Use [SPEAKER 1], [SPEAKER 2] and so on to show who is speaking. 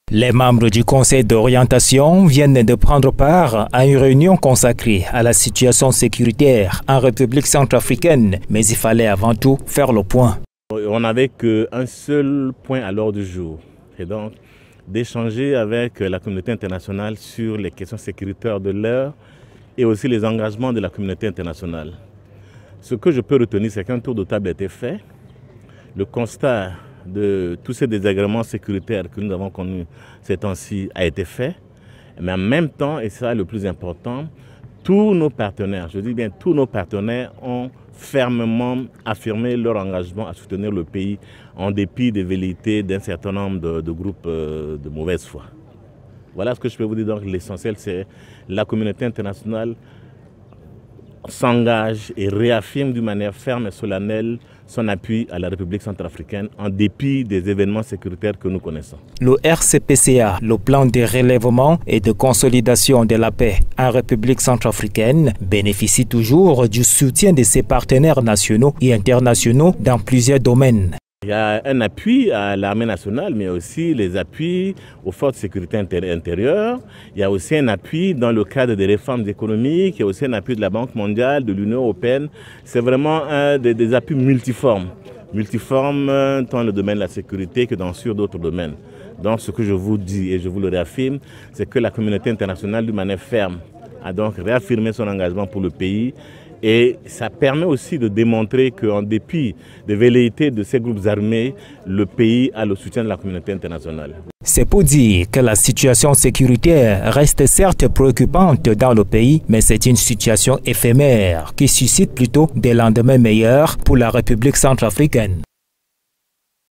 [SPEAKER 1] Les membres du Conseil d'orientation viennent de prendre part à une réunion consacrée à la situation sécuritaire en République centrafricaine, mais il fallait avant tout faire le point.
[SPEAKER 2] On n'avait qu'un seul point à l'ordre du jour, et donc d'échanger avec la communauté internationale sur les questions sécuritaires de l'heure et aussi les engagements de la communauté internationale. Ce que je peux retenir, c'est qu'un tour de table a été fait. Le constat de tous ces désagréments sécuritaires que nous avons connus ces temps-ci a été fait. Mais en même temps, et c'est ça le plus important, tous nos partenaires, je dis bien tous nos partenaires, ont fermement affirmé leur engagement à soutenir le pays en dépit des velléités d'un certain nombre de groupes de mauvaise foi. Voilà ce que je peux vous dire. Donc l'essentiel, c'est la communauté internationale s'engage et réaffirme d'une manière ferme et solennelle son appui à la République centrafricaine en dépit des événements sécuritaires que nous connaissons.
[SPEAKER 1] Le RCPCA, le plan de relèvement et de consolidation de la paix en République centrafricaine, bénéficie toujours du soutien de ses partenaires nationaux et internationaux dans plusieurs domaines.
[SPEAKER 2] Il y a un appui à l'armée nationale, mais aussi les appuis aux forces de sécurité intérieure. Il y a aussi un appui dans le cadre des réformes économiques. Il y a aussi un appui de la Banque mondiale, de l'Union européenne. C'est vraiment des appuis multiformes. Multiformes tant dans le domaine de la sécurité que sur d'autres domaines. Donc ce que je vous dis et je vous le réaffirme, c'est que la communauté internationale, d'une manière ferme, a donc réaffirmé son engagement pour le pays. Et ça permet aussi de démontrer qu'en dépit des velléités de ces groupes armés, le pays a le soutien de la communauté internationale.
[SPEAKER 1] C'est pour dire que la situation sécuritaire reste certes préoccupante dans le pays, mais c'est une situation éphémère qui suscite plutôt des lendemains meilleurs pour la République centrafricaine.